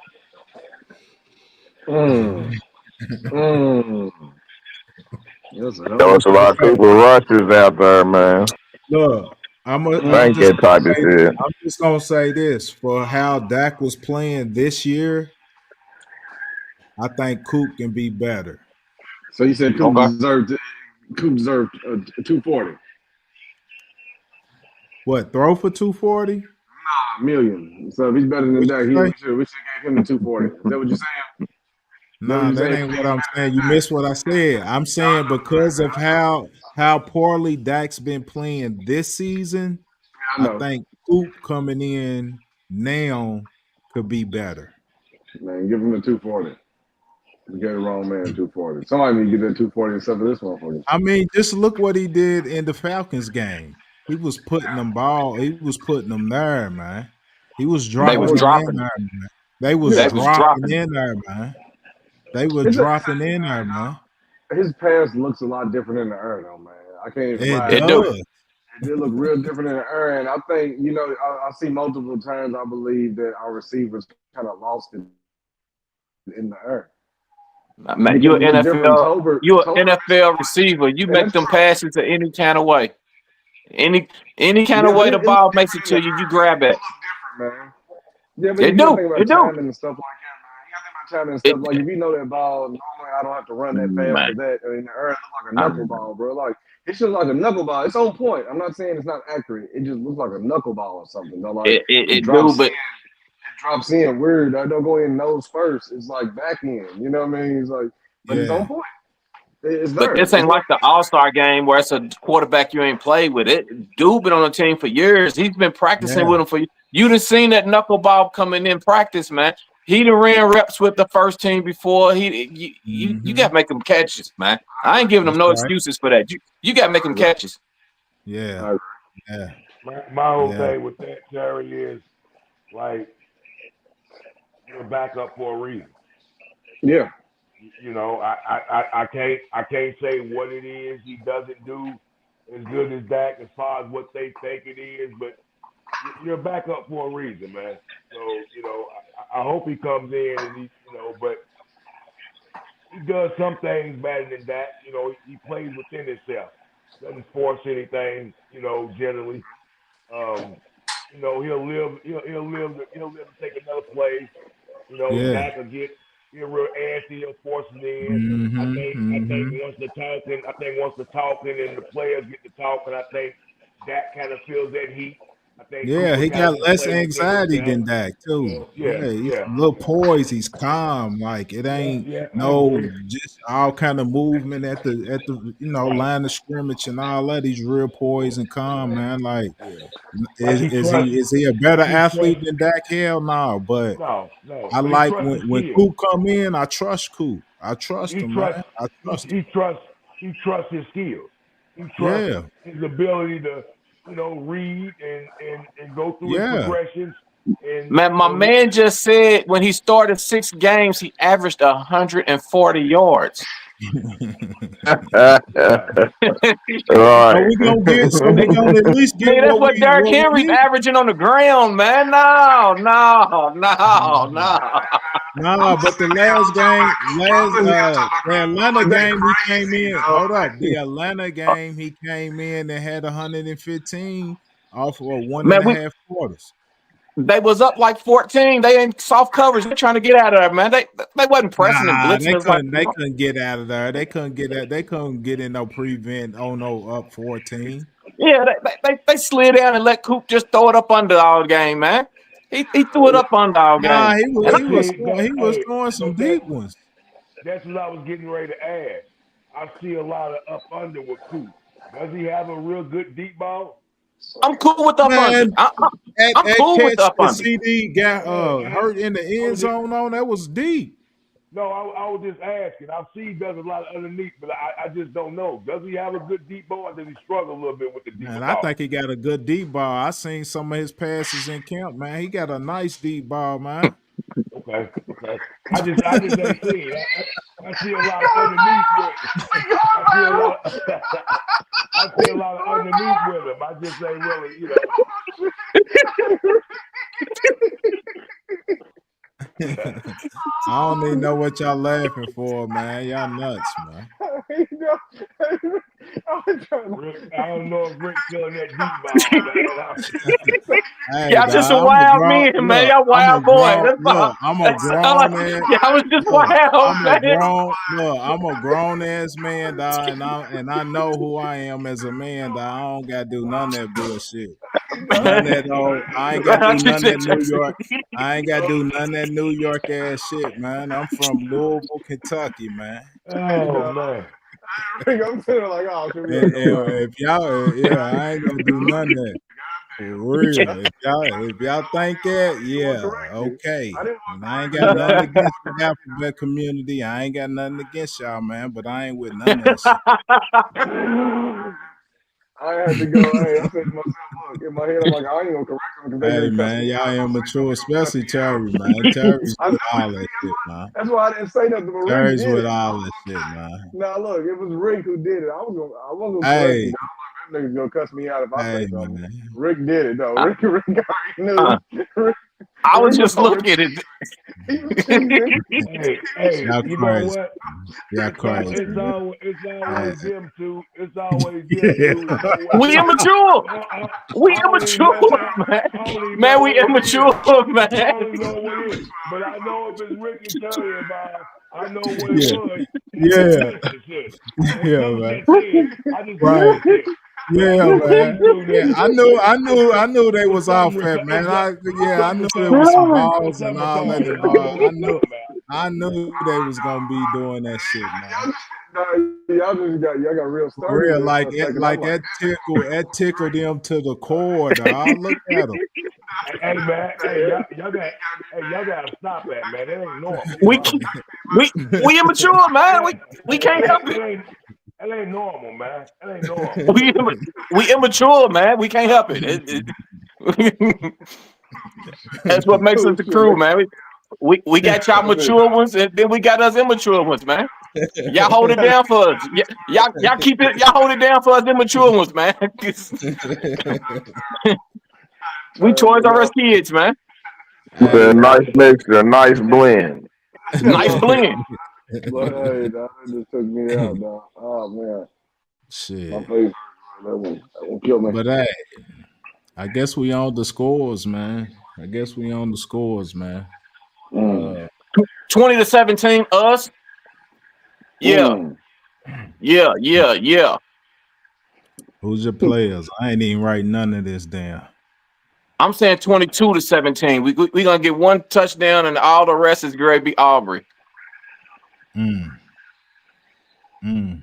That's a hell There of a was a lot of question. Cooper Rushes out there, man. Look, I'm Thank just that type of shit. I'm just gonna say this for how Dak was playing this year. I think Coop can be better. So you said Coop Okay. deserved 240 What, throw for 240? million. So if he's better than What Dak, you say? we should give him the 240. Is that what you're saying? Is that what Nah, you're that saying? ain't what I'm saying. You missed what I said. I'm saying because of how poorly Dak's been playing this season, I I know. think Coop coming in now could be better. Man, give him the 240. You gave the wrong man 240. Somebody need to get that 240 instead of this motherfucker. I mean, just look what he did in the Falcons game. He was putting them there, man. He was They dropping was them in dropping. there, man. They was They Yeah. was dropping dropping. in there, man. They were It's a, dropping in there, man. his pass looks a lot different in the air, though, man. I can't even It lie. It do. does. It did look real different in the air, and I think I see multiple times. I believe that our receivers kind of lost it in the air Man, because it looked different. you're Tober an NFL receiver. You and make that's them true. passes in any kind of way. Any kind of Yeah, but way the it looked ball makes it different in the to air. you, you grab It it. looked different, man. Yeah, but It you got to do. think about It do. timing and stuff like that, man. You got to think about timing and It, stuff. Like if you know that ball, normally I don't have to run that fast man, for that. In the air, it looks like a um, knuckleball, bro. Like it's just like a knuckleball. It's on point. I'm not saying it's not accurate. It just looks like a knuckleball or something. Though, like it it do. drops in. But It drops in weird. I don't go in nose first. It's like back end. You know what I mean? It's like, but it's on Yeah. point. It's but there. this It's ain't where like the All-Star game where it's a quarterback you ain't played with. Dude been on the team for years. He's been practicing Yeah. with him for. You done seen that knuckleball coming in practice, man. He done ran reps with the first team before. You got to make them catches, man. I ain't giving them That's no right. excuses for that. You got to make them catches. Yeah. I Yeah. My whole Yeah. thing with that, Terry, is like you're back up for a reason. yeah. You know, I can't say what it is he doesn't do as good as Dak as far as what they think it is, but you're back up for a reason, man. So I hope he comes in and but he does some things better than that. He plays within himself, doesn't force anything. Generally, he'll live to take another play. Yeah. Dak will get real antsy, he'll force it in. Mm-hmm. I think Mm-hmm. once the talking and the players get to talking, I think Dak kind of feels that heat. I think Yeah, Cooper he kind of got can less play within anxiety himself. than Dak too. Yeah, Yeah, he's yeah, a little poised. He's calm. Like it ain't yeah. I no agree. just all kind of movement at the line of scrimmage and all that. He's real poised and calm, man. Like Yeah, like is he a better he athlete trusts. than Dak? Hell no. But No, I but he like trusts his when skills. Coop come in. I trust Coop. I trust He him, man. trusts. I trust him. He trusts his skills. He trusts Yeah, his ability to read and go through his yeah. progressions and Man, my hit. man just said when he started 6 games, he averaged 140 yards. Yeah. So Right. we gonna get. So we gonna at least get Nigga, that's what Derrick what we Henry's need. averaging on the ground, man. No. Nah, but the Atlanta game he came in. Hold up, the Atlanta game he came in and had 115 off of one and Man, a half quarters. they was up like 14. They ain't soft coverage. They're trying to get out of there, man. They wasn't pressing and Nah, blitzing us like they couldn't get out of there. They couldn't get that. They couldn't get in no prevent. Oh no, up 14. yeah. They slid down and let Coop just throw it up under all game, man. He threw it up under all Nah, game. And he was throwing some But deep ones. that's what I was getting ready to ask. I see a lot of up under with Coop. Does he have a real good deep ball? I'm cool with up under. Man, I'm that cool with catch up the under. CD got Man, hurt in the I end was just, zone on that was deep. no, I was just asking. I see he does a lot of underneath, but I just don't know. Does he have a good deep ball, or does he struggle a little bit with the deeper Man, I ball? think he got a good deep ball. I seen some of his passes in camp, man. He got a nice deep ball, man. Okay. I just ain't seen. I see a lot of underneath with. I see a lot of underneath with him. I just ain't really, I don't even know what y'all laughing for, man. Y'all nuts, man. I don't know if Rick feeling that deep ball, man. Hey, Y'all just a dog, I'm a wild grown. men, man. Look, Y'all I'm a wild boy. grown. That's all. Look, I'm a That's all. grown ass. Y'all was just Look, wild, I'm a man. grown. Look, I'm a grown ass man, dog, and I know who I am as a man, dog. I don't gotta do none of that bullshit. None of that old. I ain't gotta do none of that New York. I ain't gotta do none of that New York ass shit, man. I'm from Louisville, Kentucky, man. Oh man. I'm sitting like, oh, should we And go? if y'all, yeah, I ain't gonna do none of that. For real. If y'all think that, yeah, okay. And I ain't got nothing against the alphabet community. I ain't got nothing against y'all, man, but I ain't with none of that shit. I had to go. Hey, I said to myself, look, in my head, I'm like, I ain't gonna correct them because they Hey, just cuss man, me y'all out. immature, especially Terry, man. Terry's with all that shit, man. That's why I didn't say nothing, but Rick Terry's did with it. all that shit, man. Now look, it was Rick who did it. I wasn't gonna correct Hey, him. Them niggas gonna cuss me out if I hey, say something. man. Rick did it though. Rick already knew. Rick, I was Rick was just already, looking at it. he was cheating. Hey, Y'all you know crazy. what? Y'all crazy, man. It's Hey, always them two. It's always them two. You know what? We immature. We I don't even immature, know what man. I don't even know Man, we what it is. immature, I man. don't even know what it is. But I know if it's Rick and Terry involved, I know what it yeah, was. And I just yeah, mentioned the shit. Ain't yeah, never man. just said. I just mentioned Right. the shit. But I Yeah, know if man. these two Yeah, niggas, I knew they it's was off something, it, man. it's I something knew there was retarded. some It's balls and something all that retarded. I know involved. what you're talking about. I knew they was gonna be doing that shit, man. Y'all got real For started real, there for a second. I'm like like, that tickled them to the core, dog. Look at them. Hey man, y'all gotta stop that, man. That ain't normal, We bro. we immature, man. We can't help it. It ain't normal, man. It ain't normal. We immature, man. We can't help it. That's what makes us oh the shit, crew, man. We got y'all mature ones, and then we got us immature ones, man. Y'all hold it down for us. Y'all keep it. Y'all hold it down for us immature ones, man. We Toys but R no, Us kids, man. Hey, A nice mixture, a nice blend. Nice blend. but hey, dog, that just took me out, dog. Oh man, my shit. face, that one killed me. But hey, I guess we on the scores, man. I guess we on the scores, man. 20-17, us. Yeah, Mm. yeah. Who's your players? I ain't even write none of this down. I'm saying 22-17. We gonna get one touchdown, and all the rest is gonna be Aubrey. Mm. I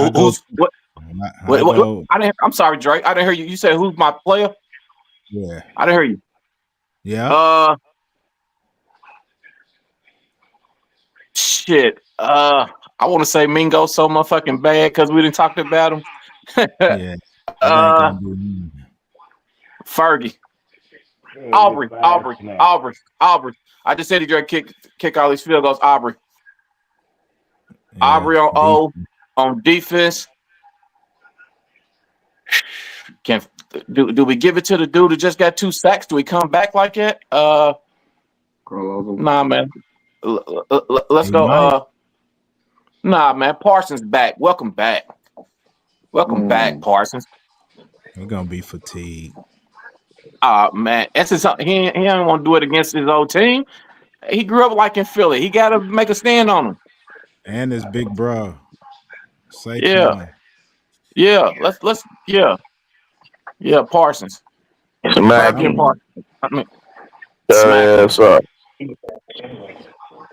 go. Who's what? I What? go. I didn't. I'm sorry, Drake. I didn't hear you. You said who's my player? Yeah. I didn't hear you. Yeah. Shit. I want to say Mingo so motherfucking bad because we didn't talk about him. Yeah. It ain't gonna be me. Fergie. This fast snap. Aubrey. I just said he Drake kick all these field goals. Aubrey. Yeah. Aubrey on O on defense. Can do we give it to the dude who just got 2 sacks? Do we come back like that? Nah, man. Let's He might. go. Nah, man. Parsons back. Welcome back. Welcome back, Parsons. He's gonna be fatigued. Man. That's his, he don't want to do it against his old team. He grew up like in Philly. He got to make a stand on him. And his big bro, Yeah. Saquon. Yeah. Yeah. Parsons. Smack Fergie and him. Parsons. I mean, smack him. Ass up.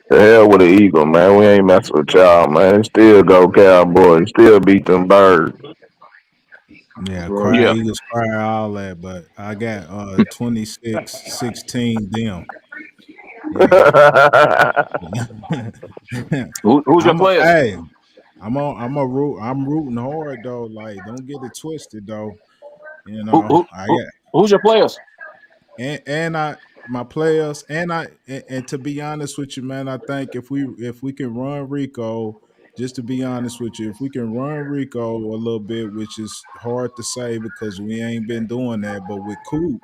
The hell with the Eagle, man. We ain't messing with y'all, man. Still go Cowboys. Still beat them birds. Yeah, cry Yeah. Eagles, cry all that, but I got 26-16 them. Yeah. Who's your players? Hey, I'm rooting hard though. Like, don't get it twisted though. You Who, know, who, I who got who's your players? and my players, and to be honest with you, man, I think if we can run Rico, just to be honest with you, if we can run Rico a little bit, which is hard to say because we ain't been doing that, but with Coop,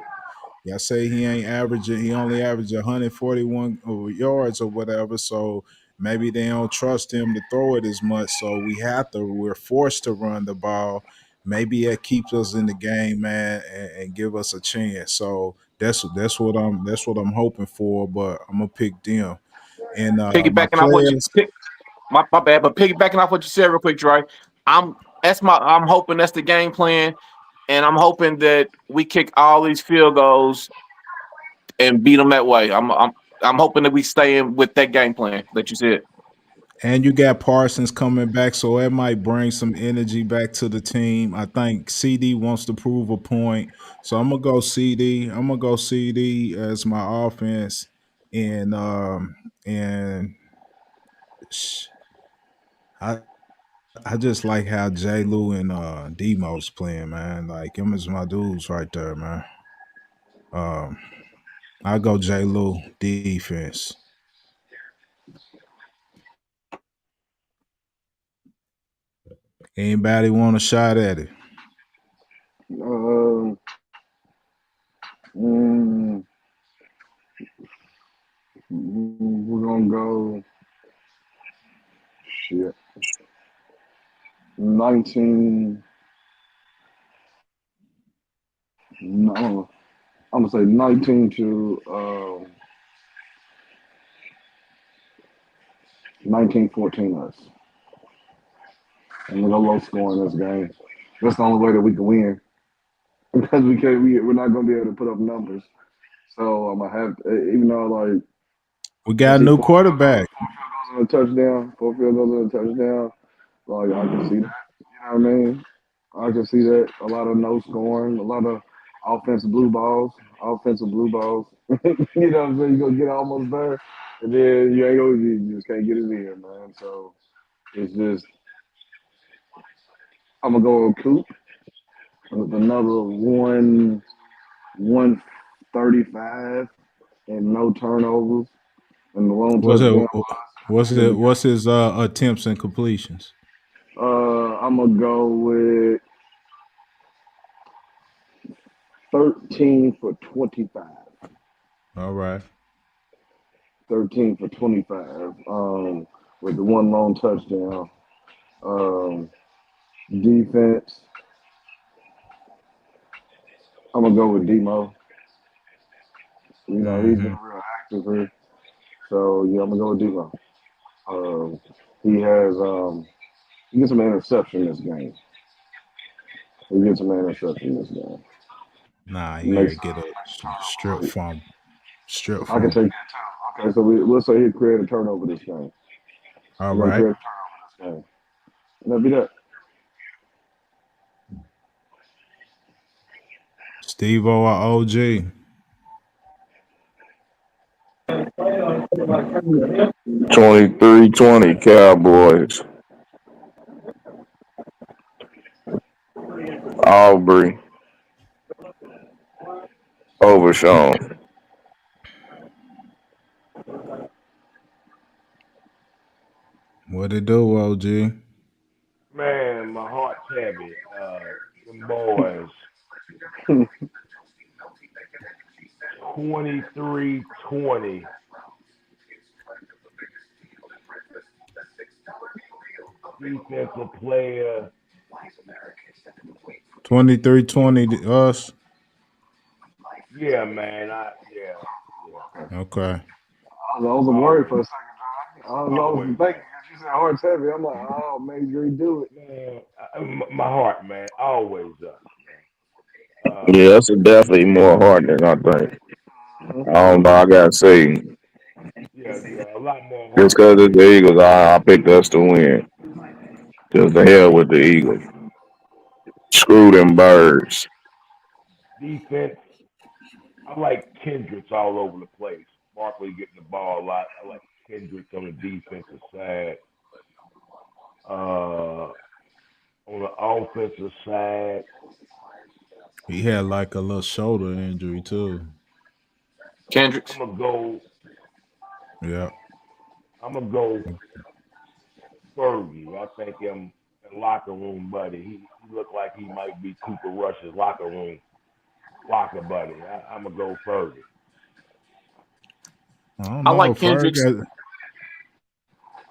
y'all say he ain't averaging, he only averaged 141 yards or whatever. So maybe they don't trust him to throw it as much. So we're forced to run the ball. Maybe that keeps us in the game, man, and give us a chance. So that's what I'm hoping for. But I'm gonna pick them. And my Piggybacking off what you players, my bad, but piggybacking off what you said real quick, Dre. I'm hoping that's the game plan, and I'm hoping that we kick all these field goals and beat them that way. I'm hoping that we stay in with that game plan that you said. and you got Parsons coming back, so it might bring some energy back to the team. I think CD wants to prove a point, so I'm gonna go CD. I'm gonna go CD as my offense, and I I just like how J. Lou and Demo's playing, man. Like him is my dudes right there, man. Um, I go J. Lou defense. Anybody want a shot at it? Um, mm, we're gonna go shit 19. No, I'm gonna say 19 to 19-14 us. And we're gonna low score in this game. That's the only way that we can win because we're not gonna be able to put up numbers. So I'm gonna have to, even though like We I got a see new quarterback. four field goals and a touchdown, 4 field goals and a touchdown. Like I can see that. You know what I mean? I can see that. A lot of no scoring, a lot of offensive blue balls, offensive blue balls. You know what I'm saying? You gonna get almost there, and then you just can't get it in, man. So it's just I'm gonna go with Coop with another 135 and no turnovers and the lone What's it? touchdown. What's his attempts and completions? I'm gonna go with 13 for 25. All right. 13 for 25. With the one lone touchdown. Um, defense. I'm gonna go with Demo. You know he's been Mm-hmm. real active here, so yeah, I'm gonna go with Demo. Um, he has he gets some interception this game. He gets some interception this game. Nah, he Makes gotta get a strip fumble. Strip I can fumble. take that too. Okay, so we'll say he create a turnover this game. All We're gonna right. create a turnover this game. And that'll be that. Steve O or OG. 23-20 Cowboys. Aubrey. Overshown. What it do, OG? Man, my heart's heavy. Them boys. 23-20. Defensive player. 23-20 to us. Yeah, man. Yeah. Okay. I was worried Always, for a second. I was always, thinking because you said heart's heavy. I'm like, oh, maybe he do it. man. My heart, man. Always us, man. Yeah, that's definitely more hard than I think. I don't know. I gotta say, Yeah. A lot more just heart because than it's the Eagles, I picked us to win. Just the hell with the Eagles. Screw them birds. defense. I like Kendricks all over the place. Barkley getting the ball a lot. I like Kendricks on the defensive side. On the offensive side, He had like a little shoulder injury too. Kendricks. I'm gonna go. Yeah. I'm gonna go Fergie. I think him a locker room buddy. He looked like he might be Cooper Rush's locker buddy. I'm gonna go Fergie. I don't I know. like Kendricks.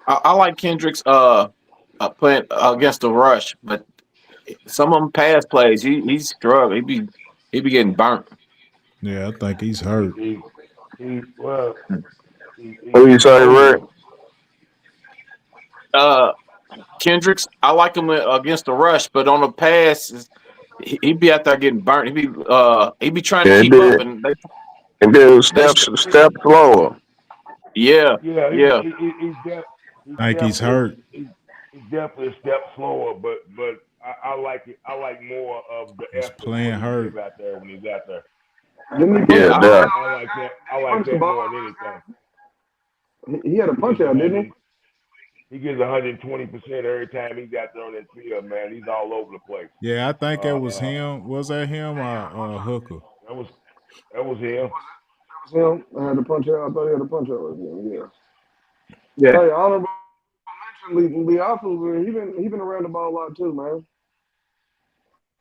I like Kendricks playing against the rush, but some of them pass plays, he's struggling. He be getting burnt. Yeah, I think he's hurt. Well, Who you say, Rick? Kendricks, I like him against the rush, but on the pass, he be out there getting burnt. He be trying to keep up, and they step slower. Yeah. He's I think he's hurt. He's definitely a step slower, but I like it. I like more of the He's effort playing when hurt. he gets out there when he's out there. Yeah, I like that more than anything. He had a punch out, didn't he? He gives 120% every time he's out there on that field, man. He's all over the place. Yeah, I think it was him. Was that him or Hooker? That was him. Him. I had to punch out. I thought he had a punch out with him. Yeah. Yeah. Hey, honorable mention Leafu, he been around the ball a lot too, man.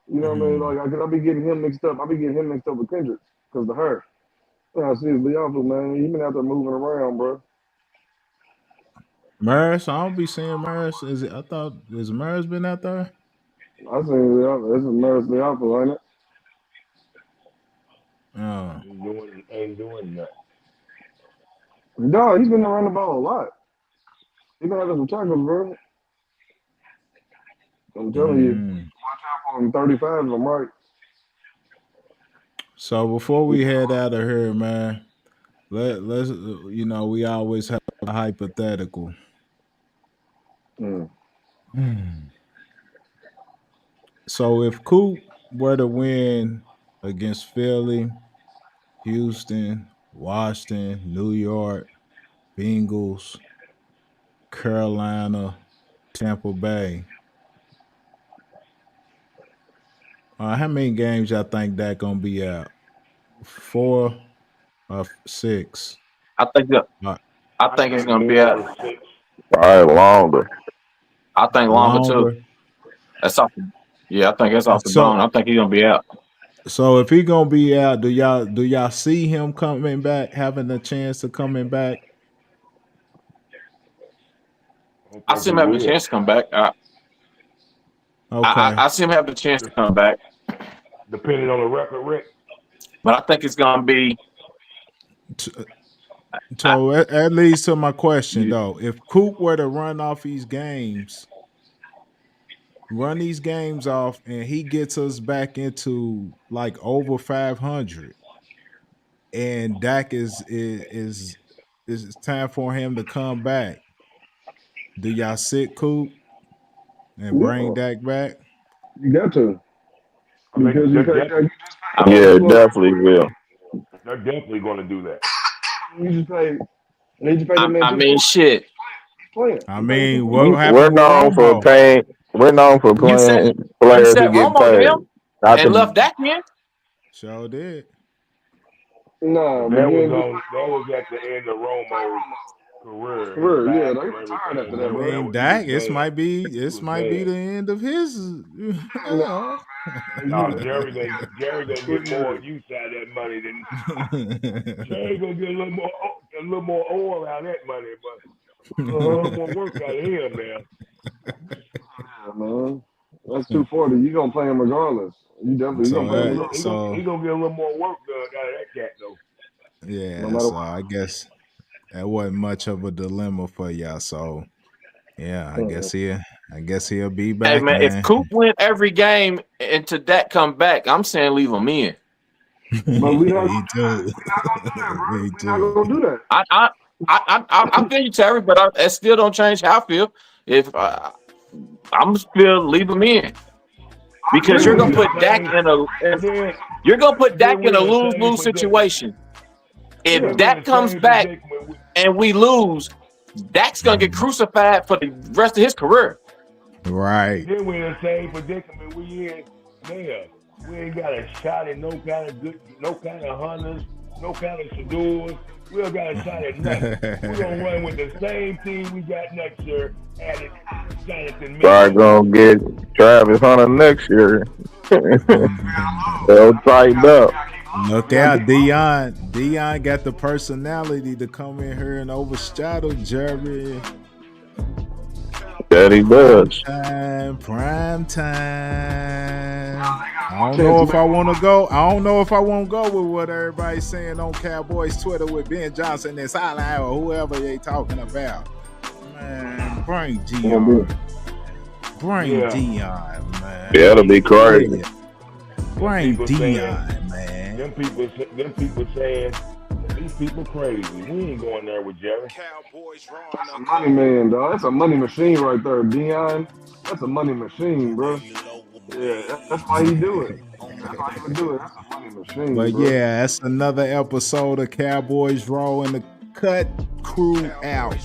You know what I mean? Like, I be getting him mixed up. I be getting him mixed up with Kendricks because of her. Yeah, I see Leafu, man. He been out there moving around, bro. Maris, I don't be seeing Maris. Is Maris been out there? I seen Leafu. This is Maris Leafu, ain't it? Ain't doing that. No, he's been around the ball a lot. He been having some tackles, bro. I'm telling you, watch out for him. 35, if I'm right. So before we head out of here, man, let's we always have a hypothetical. So if Coop were to win against Philly, Houston, Washington, New York, Bengals, Carolina, Tampa Bay, how many games y'all think that gonna be out? 4 or 6? I think it's gonna be out. Probably longer. I think longer too. That's off. Yeah, I think that's off the bone. I think he's gonna be out. So if he gonna be out, do y'all see him coming back, having a chance of coming back? I see him having a chance to come back. I see him having a chance to come back. Depending on the record, Rick. But I think it's gonna be. So that leads to my question though. If Coop were to run these games off, and he gets us back into like over 500, and Dak is time for him to come back, do y'all sit Coop and bring Dak back? You got to. Because definitely will. They're definitely going to do that. You just pay the man. I mean, shit. I mean, what happened? We're known for paying. We're known for playing players who get paid. And left Dak in. Sure did. No, that was at the end of Romo's career. Yeah, they retired after that. I mean, Dak, this might be the end of his. No, Jerry didn't get more use out of that money than Jerry gonna get a little more oil out of that money, but a little more work out of him now. Yeah, man. That's 240. You gonna play him regardless. You definitely gonna play him. He gonna get a little more work done out of that cat though. Yeah, so I guess that wasn't much of a dilemma for y'all. So yeah, I guess he'll be back. Hey man, if Coop win every game and to Dak come back, I'm saying leave him in. But we not gonna do that. I feel you, Terry, but it still don't change how I feel. If I'm still leave him in. Because you're gonna put Dak in a lose-lose situation. If Dak comes back and we lose, Dak's gonna get crucified for the rest of his career. Right. Then we're in the same predicament we in now. We ain't got a shot at no kind of hunters. no Carlos Shadours. We don't got a shot at nothing. We're gonna run with the same team we got next year. Added Jonathan Probably Mingo. gonna get Travis Hunter next year. They'll tighten up. Look out, Dion. Dion got the personality to come in here and overshadow Jerry. That he does. Prime time. I don't know if I want to go. I don't know if I want to go with what everybody's saying on Cowboys Twitter with Ben Johnson and Salah or whoever they talking about. Man, bring Dion. Bring Dion, man. Yeah, that'll be crazy. Bring Dion, man. Them people saying these people crazy. We ain't going there with Jerry. That's a money man, dog. That's a money machine right there, Dion. That's a money machine, bro. Yeah, that's why he do it. That's why he would do it. That's a money machine. But bro. yeah, that's another episode of Cowboys Raw and the Cut Crew out.